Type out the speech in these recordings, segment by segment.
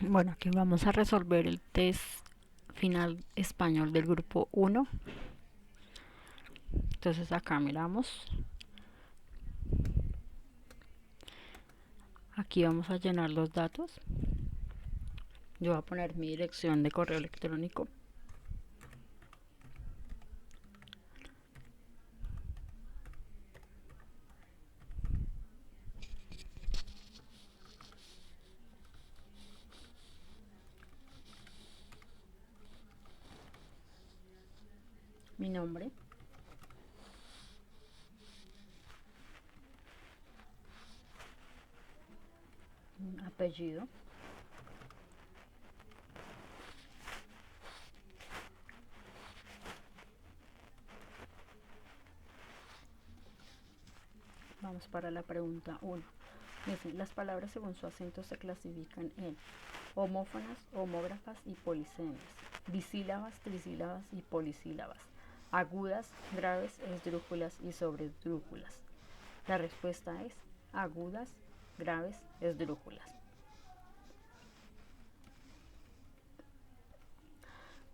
Bueno, aquí vamos a resolver el test final español del grupo 1. Entonces acá miramos. Aquí vamos a llenar los datos. Yo voy a poner mi dirección de correo electrónico. Mi nombre. Apellido. Vamos para la pregunta 1. Dice, las palabras según su acento se clasifican en homófonas, homógrafas y polisémicas, disílabas, trisílabas y polisílabas, agudas, graves, esdrújulas y sobresdrújulas. La respuesta es agudas, graves, esdrújulas.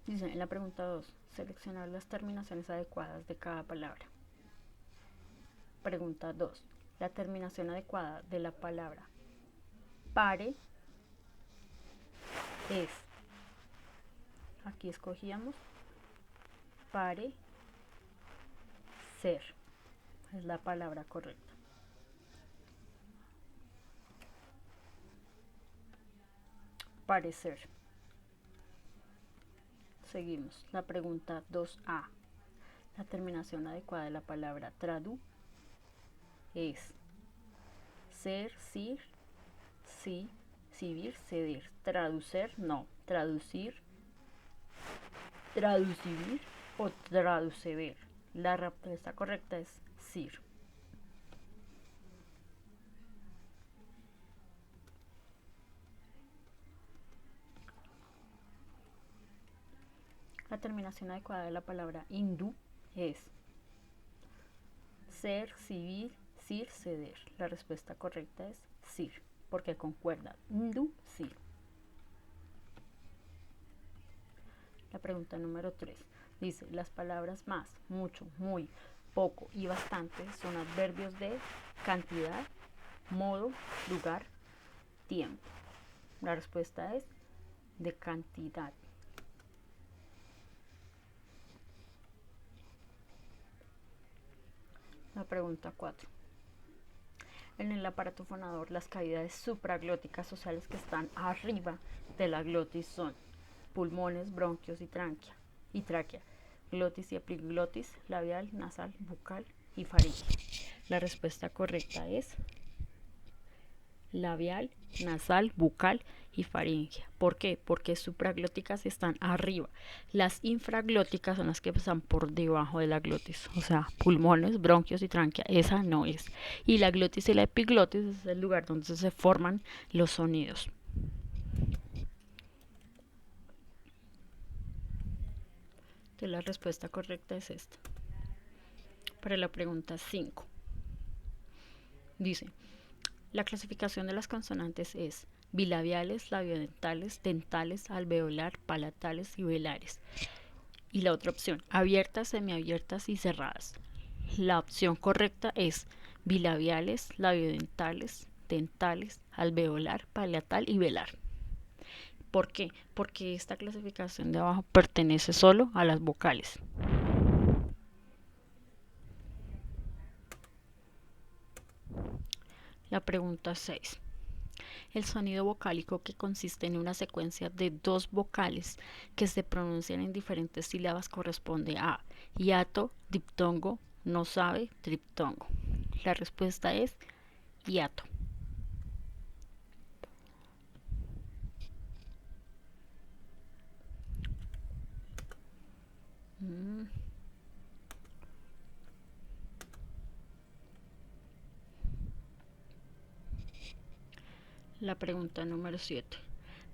Dice en la pregunta 2, seleccionar las terminaciones adecuadas de cada palabra. Pregunta 2. La terminación adecuada de la palabra pare es, aquí escogíamos pare ser, es la palabra correcta. Parecer. Seguimos. La pregunta 2A. La terminación adecuada de la palabra tradu es ser, sir, sí, civir, ceder. Traducer, no. Traducir, traducir o traduceber. La respuesta correcta es sir. La terminación adecuada de la palabra hindú es ser, civil, sir, ceder. La respuesta correcta es sir, porque concuerda hindú, sir. La pregunta número 3 dice, las palabras más, mucho, muy, poco y bastante son adverbios de cantidad, modo, lugar, tiempo. La respuesta es de cantidad. La pregunta 4. En el aparato fonador, las cavidades supraglóticas sociales que están arriba de la glotis son pulmones, bronquios y tráquea, glotis y epiglotis, labial, nasal, bucal y faringe. La respuesta correcta es labial, nasal, bucal y faringe. ¿Por qué? Porque supraglóticas están arriba. Las infraglóticas son las que están por debajo de la glotis. O sea, pulmones, bronquios y tráquea. Esa no es. Y la glotis y la epiglotis es el lugar donde se forman los sonidos. Entonces la respuesta correcta es esta. Para la pregunta 5. Dice, la clasificación de las consonantes es bilabiales, labiodentales, dentales, alveolar, palatales y velares. Y la otra opción, abiertas, semiabiertas y cerradas. La opción correcta es bilabiales, labiodentales, dentales, alveolar, palatal y velar. ¿Por qué? Porque esta clasificación de abajo pertenece solo a las vocales. La pregunta 6. El sonido vocálico que consiste en una secuencia de dos vocales que se pronuncian en diferentes sílabas corresponde a hiato, diptongo, no sabe, triptongo. La respuesta es hiato. La pregunta número 7.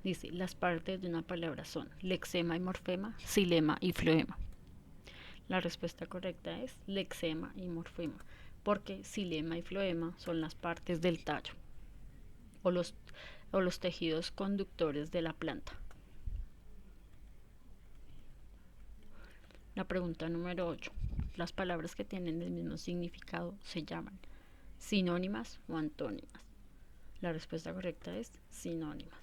Dice, las partes de una palabra son lexema y morfema, xilema y floema. La respuesta correcta es lexema y morfema, porque xilema y floema son las partes del tallo. o los tejidos conductores de la planta. La pregunta número 8. Las palabras que tienen el mismo significado se llaman sinónimas o antónimas. La respuesta correcta es sinónimas.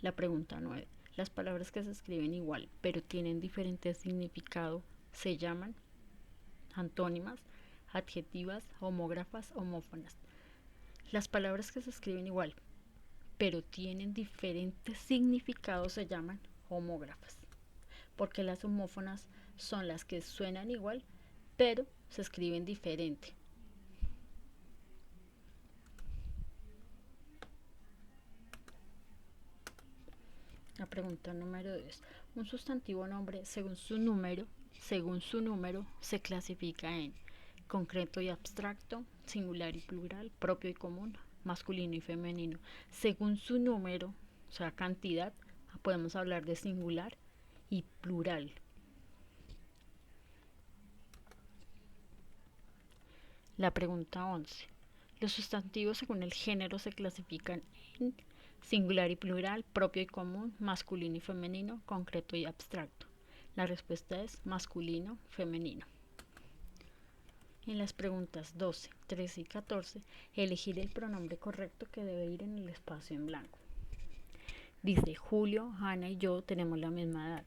La pregunta 9. Las palabras que se escriben igual pero tienen diferente significado se llaman antónimas, adjetivas, homógrafas, homófonas. Las palabras que se escriben igual pero tienen diferentes significados se llaman homógrafas, porque las homófonas son las que suenan igual pero se escriben diferente. La pregunta número 10. Un sustantivo nombre según su número se clasifica en concreto y abstracto, singular y plural, propio y común, masculino y femenino. Según su número, o sea, cantidad, podemos hablar de singular y plural. La pregunta 11. Los sustantivos según el género se clasifican en singular y plural, propio y común, masculino y femenino, concreto y abstracto. La respuesta es masculino, femenino. En las preguntas 12, 13 y 14, elegir el pronombre correcto que debe ir en el espacio en blanco. Dice, Julio, Ana y yo tenemos la misma edad.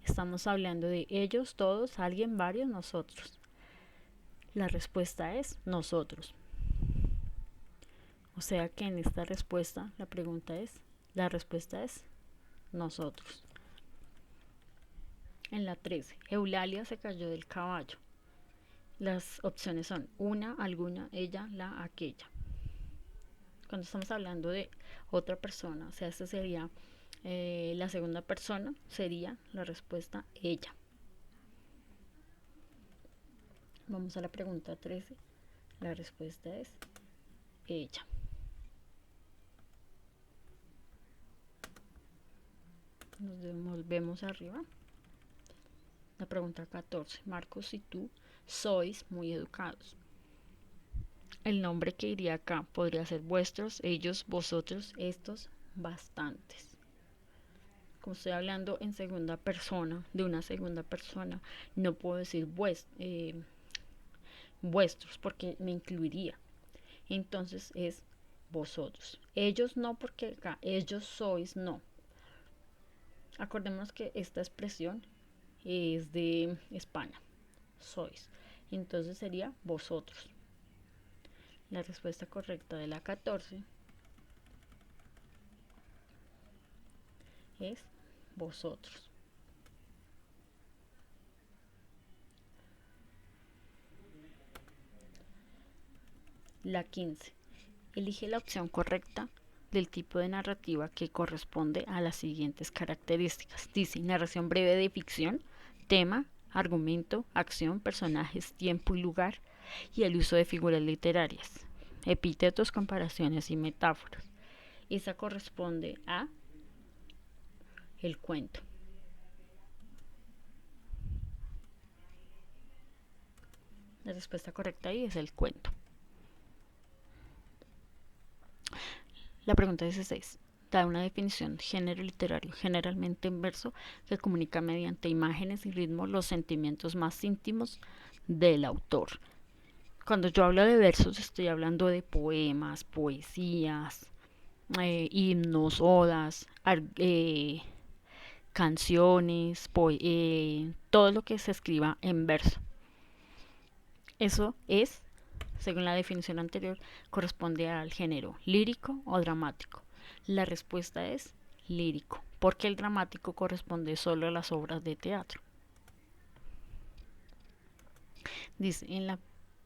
Estamos hablando de ellos, todos, alguien, varios, nosotros. La respuesta es nosotros. O sea que en esta respuesta la respuesta es nosotros. En la 13, Eulalia se cayó del caballo. Las opciones son una, alguna, ella, la, aquella. Cuando estamos hablando de otra persona, o sea, esta sería la segunda persona, sería la respuesta ella. Vamos a la pregunta 13. La respuesta es ella. Nos vemos arriba. La pregunta 14. Marcos y tú sois muy educados. El nombre que iría acá podría ser vuestros, ellos, vosotros, estos, bastantes. Como estoy hablando en segunda persona, de una segunda persona, no puedo decir vuestros porque me incluiría. Entonces es vosotros. Ellos no, porque acá ellos sois no. Acordémonos que esta expresión es de España. Sois. Entonces sería vosotros. La respuesta correcta de la 14 es vosotros. La 15. Elige la opción correcta del tipo de narrativa que corresponde a las siguientes características. Dice, narración breve de ficción, tema, argumento, acción, personajes, tiempo y lugar, y el uso de figuras literarias, epítetos, comparaciones y metáforas. Esa corresponde a el cuento. La respuesta correcta ahí es el cuento. La pregunta 16. Da una definición: género literario, generalmente en verso, que comunica mediante imágenes y ritmo los sentimientos más íntimos del autor. Cuando yo hablo de versos, estoy hablando de poemas, poesías, himnos, odas, canciones, todo lo que se escriba en verso. Eso es, según la definición anterior, corresponde al género lírico o dramático. La respuesta es lírico, porque el dramático corresponde solo a las obras de teatro. Dice, en la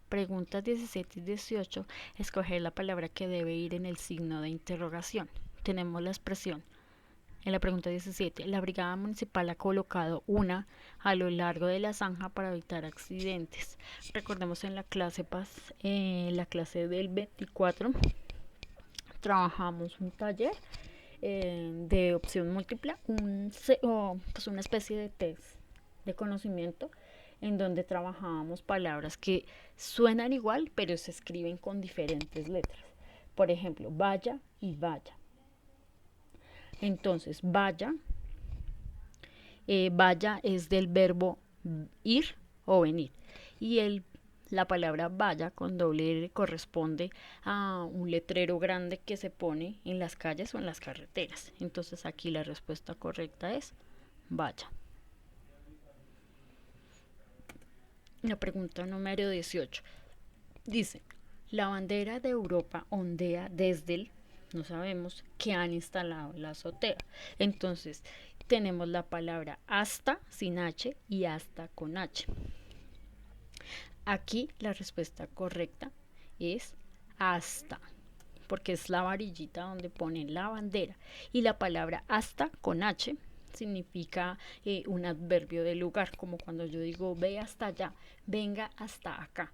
preguntas 17 y 18, escoger la palabra que debe ir en el signo de interrogación. Tenemos la expresión. En la pregunta 17, la brigada municipal ha colocado una a lo largo de la zanja para evitar accidentes. Recordemos en la clase del 24, trabajamos un taller de opción múltiple, pues una especie de test de conocimiento en donde trabajábamos palabras que suenan igual, pero se escriben con diferentes letras. Por ejemplo, vaya y vaya. Entonces, vaya, vaya es del verbo ir o venir. Y la palabra vaya con doble R corresponde a un letrero grande que se pone en las calles o en las carreteras. Entonces aquí la respuesta correcta es vaya. La pregunta número 18 dice, la bandera de Europa ondea desde el, no sabemos, que han instalado en la azotea. Entonces tenemos la palabra hasta sin H y hasta con H. Aquí la respuesta correcta es hasta, porque es la varillita donde ponen la bandera. Y la palabra hasta con H significa un adverbio de lugar, como cuando yo digo ve hasta allá, venga hasta acá.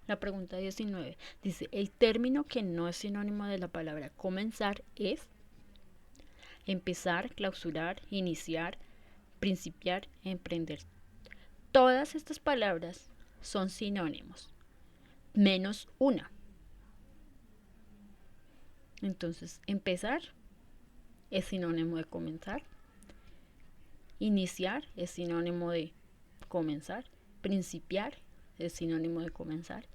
La pregunta 19 dice, el término que no es sinónimo de la palabra comenzar es empezar, clausurar, iniciar, principiar, emprender. Todas estas palabras son sinónimos, menos una. Entonces, empezar es sinónimo de comenzar, iniciar es sinónimo de comenzar, principiar es sinónimo de comenzar,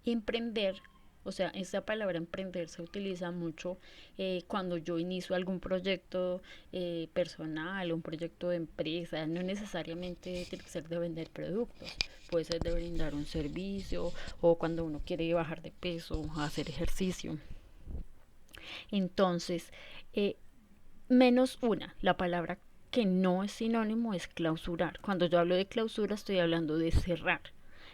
emprender, o sea, esta palabra emprender se utiliza mucho cuando yo inicio algún proyecto personal, un proyecto de empresa, no necesariamente tiene que ser de vender productos, puede ser de brindar un servicio o cuando uno quiere bajar de peso, hacer ejercicio. Entonces, menos una, la palabra que no es sinónimo es clausurar. Cuando yo hablo de clausura estoy hablando de cerrar.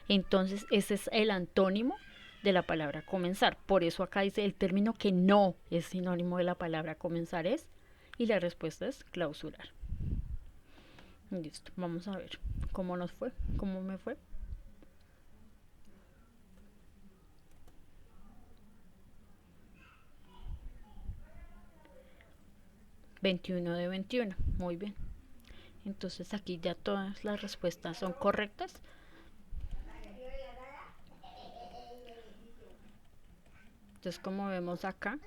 Entonces, ese es el antónimo de la palabra comenzar. Por eso acá dice el término que no es sinónimo de la palabra comenzar es, y la respuesta es clausurar. Listo, vamos a ver cómo nos fue, cómo me fue. (21 de 21) muy bien. Entonces aquí ya todas las respuestas son correctas. Entonces, como vemos acá,